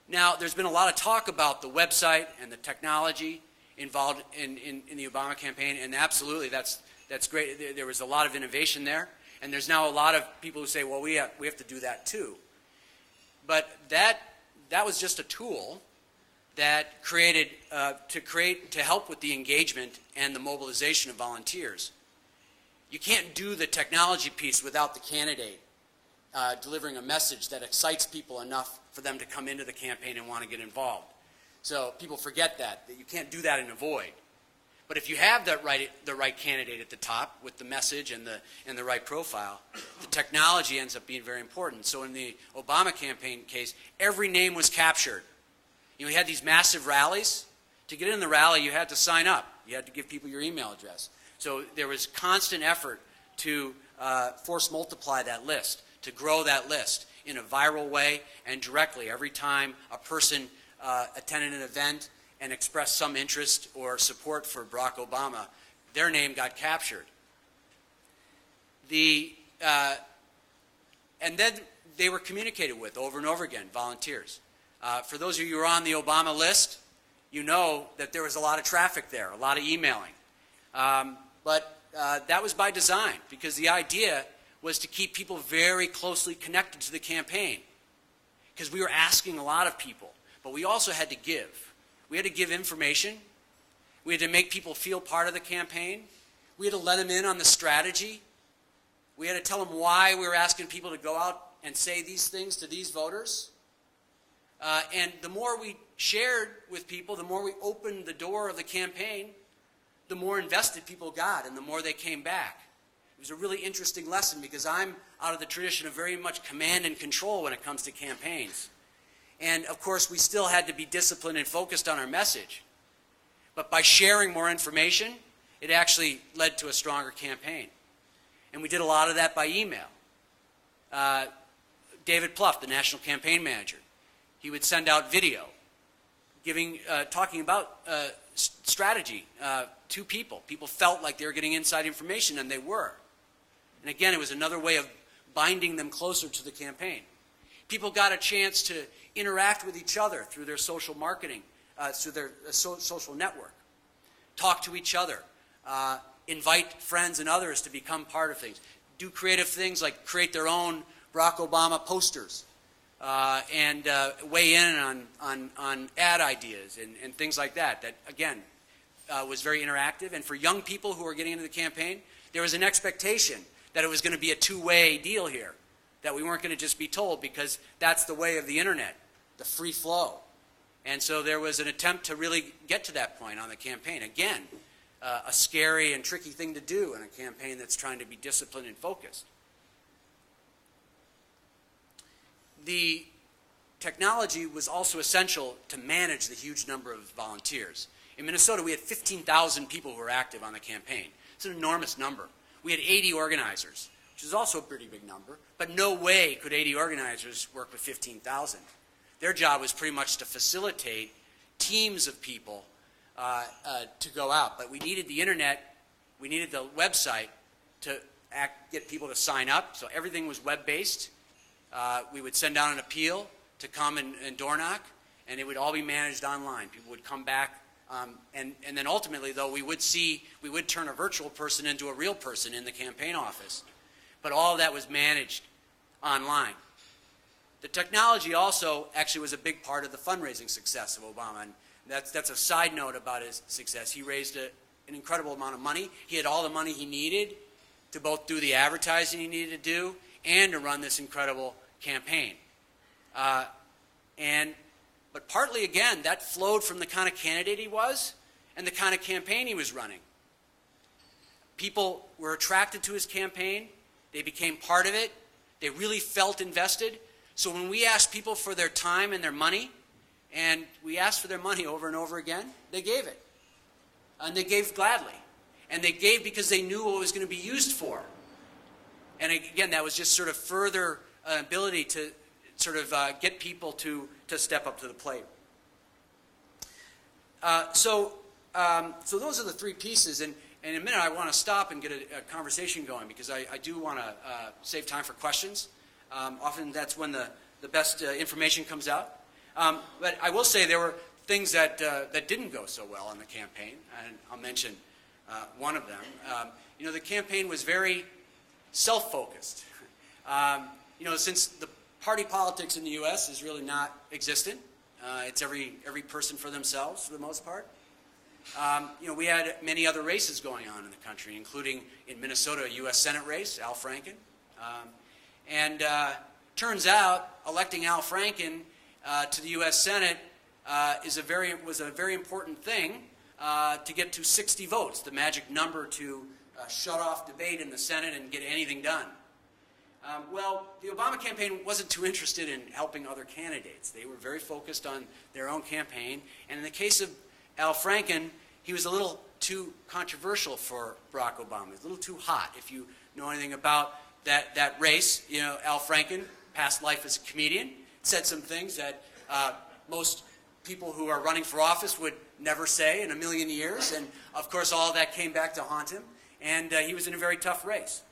Now, there's been a lot of talk about the website and the technology involved in the Obama campaign, and absolutely, that's great. There was a lot of innovation there, and there's now a lot of people who say, well, we have to do that too. But that was just a tool that created to help with the engagement and the mobilization of volunteers. You can't do the technology piece without the candidate delivering a message that excites people enough for them to come into the campaign and want to get involved. So people forget that you can't do that in a void. But if you have the right candidate at the top with the message and the right profile, the technology ends up being very important. So in the Obama campaign case, every name was captured. You know, we had these massive rallies. To get in the rally, you had to sign up. You had to give people your email address. So there was constant effort to force multiply that list, to grow that list in a viral way and directly. Every time a person attended an event and expressed some interest or support for Barack Obama, their name got captured. And then they were communicated with over and over again, volunteers. For those of you who are on the Obama list, you know that there was a lot of traffic there, a lot of emailing. But that was by design, because the idea was to keep people very closely connected to the campaign. Because we were asking a lot of people, but we also had to give. We had to give information. We had to make people feel part of the campaign. We had to let them in on the strategy. We had to tell them why we were asking people to go out and say these things to these voters. And the more we shared with people, the more we opened the door of the campaign, the more invested people got and the more they came back. It was a really interesting lesson, because I'm out of the tradition of very much command and control when it comes to campaigns. And of course, we still had to be disciplined and focused on our message. But by sharing more information, it actually led to a stronger campaign. And we did a lot of that by email. David Plouffe, the national campaign manager, he would send out video talking about strategy to people. People felt like they were getting inside information, and they were. And again, it was another way of binding them closer to the campaign. People got a chance to interact with each other through their social marketing, through their social network, talk to each other, invite friends and others to become part of things, do creative things like create their own Barack Obama posters, and weigh in on ad ideas and things like that. That, again, was very interactive. And for young people who were getting into the campaign, there was an expectation that it was going to be a two-way deal here, that we weren't going to just be told, because that's the way of the internet, the free flow. And so there was an attempt to really get to that point on the campaign. Again, a scary and tricky thing to do in a campaign that's trying to be disciplined and focused. The technology was also essential to manage the huge number of volunteers. In Minnesota, we had 15,000 people who were active on the campaign. It's an enormous number. We had 80 organizers, which is also a pretty big number, but no way could 80 organizers work with 15,000. Their job was pretty much to facilitate teams of people to go out. But we needed the internet, we needed the website to get people to sign up, so everything was web-based. We would send out an appeal to come and door knock, and it would all be managed online. People would come back, and then ultimately, though, we would turn a virtual person into a real person in the campaign office. But all of that was managed online. The technology also actually was a big part of the fundraising success of Obama, and that's a side note about his success. He raised an incredible amount of money. He had all the money he needed to both do the advertising he needed to do and to run this incredible campaign. But partly, again, that flowed from the kind of candidate he was and the kind of campaign he was running. People were attracted to his campaign. They became part of it. They really felt invested. So when we asked people for their time and their money, and we asked for their money over and over again, they gave it. And they gave gladly. And they gave because they knew what it was going to be used for. And again, that was just sort of further ability to sort of get people to step up to the plate. So those are the three pieces. And in a minute, I want to stop and get a conversation going, because I do want to save time for questions. Often that's when the best information comes out. But I will say there were things that didn't go so well in the campaign, and I'll mention one of them. The campaign was very self-focused. Since the party politics in the U.S. is really not existent, it's every person for themselves for the most part. We had many other races going on in the country, including in Minnesota, a U.S. Senate race, Al Franken. Turns out electing Al Franken to the U.S. Senate was a very important thing to get to 60 votes, the magic number to shut off debate in the Senate and get anything done. Well, the Obama campaign wasn't too interested in helping other candidates. They were very focused on their own campaign. And in the case of Al Franken, he was a little too controversial for Barack Obama. He was a little too hot. If you know anything about that race, Al Franken, past life as a comedian, said some things that most people who are running for office would never say in a million years. And, of course, all of that came back to haunt him. And he was in a very tough race.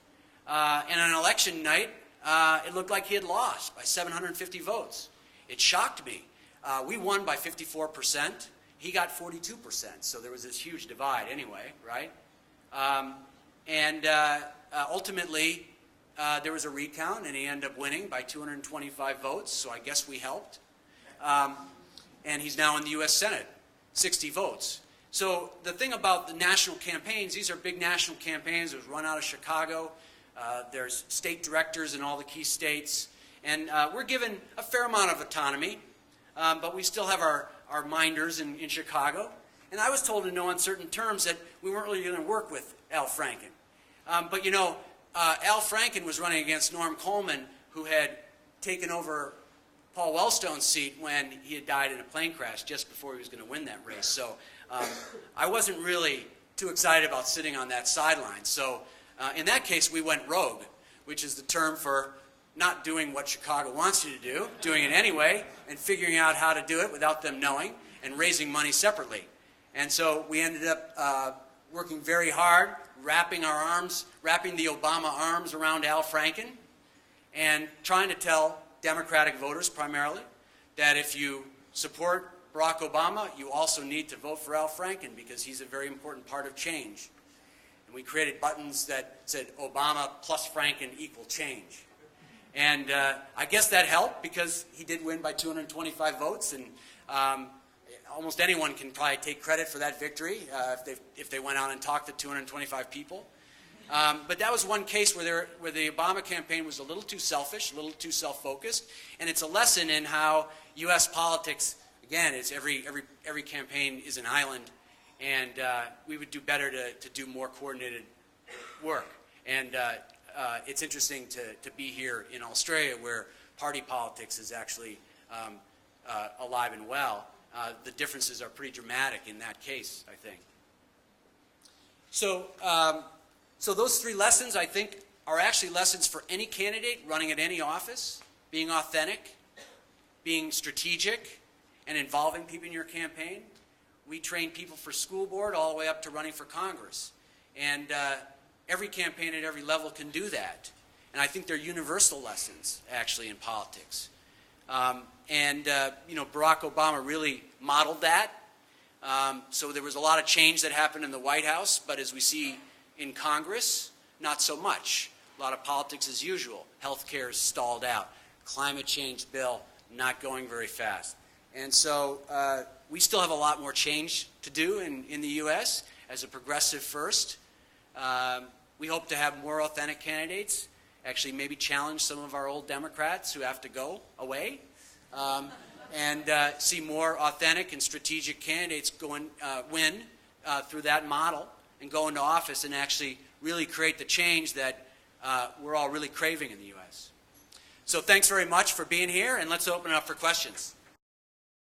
And on election night, it looked like he had lost by 750 votes. It shocked me. We won by 54%. He got 42%. So there was this huge divide anyway, right? Ultimately, there was a recount, and he ended up winning by 225 votes. So I guess we helped. And he's now in the U.S. Senate, 60 votes. So the thing about the national campaigns, these are big national campaigns. It was run out of Chicago. There's state directors in all the key states. And we're given a fair amount of autonomy, but we still have our minders in Chicago. And I was told in no uncertain terms that we weren't really going to work with Al Franken. But Al Franken was running against Norm Coleman, who had taken over Paul Wellstone's seat when he had died in a plane crash just before he was going to win that race. So I wasn't really too excited about sitting on that sideline. So in that case, we went rogue, which is the term for not doing what Chicago wants you to do, doing it anyway, and figuring out how to do it without them knowing, and raising money separately. And so we ended up working very hard, wrapping the Obama arms around Al Franken, and trying to tell Democratic voters primarily that if you support Barack Obama, you also need to vote for Al Franken because he's a very important part of change. And we created buttons that said Obama plus Franken equal change. And I guess that helped because he did win by 225 votes, and almost anyone can probably take credit for that victory if they went out and talked to 225 people. But that was one case where the Obama campaign was a little too selfish, a little too self-focused, and it's a lesson in how U.S. politics, again, it's every campaign is an island, and we would do better to do more coordinated work. And it's interesting to be here in Australia where party politics is actually alive and well. The differences are pretty dramatic in that case, I think. So those three lessons, I think, are actually lessons for any candidate running at any office: being authentic, being strategic, and involving people in your campaign. We train people for school board all the way up to running for Congress. And every campaign at every level can do that. And I think they're universal lessons, actually, in politics. Barack Obama really modeled that. So there was a lot of change that happened in the White House, but as we see in Congress, not so much. A lot of politics as usual. Health care is stalled out. Climate change bill not going very fast. And so we still have a lot more change to do in the U.S. as a progressive first. We hope to have more authentic candidates, actually maybe challenge some of our old Democrats who have to go away, and see more authentic and strategic candidates win through that model and go into office and actually really create the change that we're all really craving in the U.S. So thanks very much for being here, and let's open it up for questions.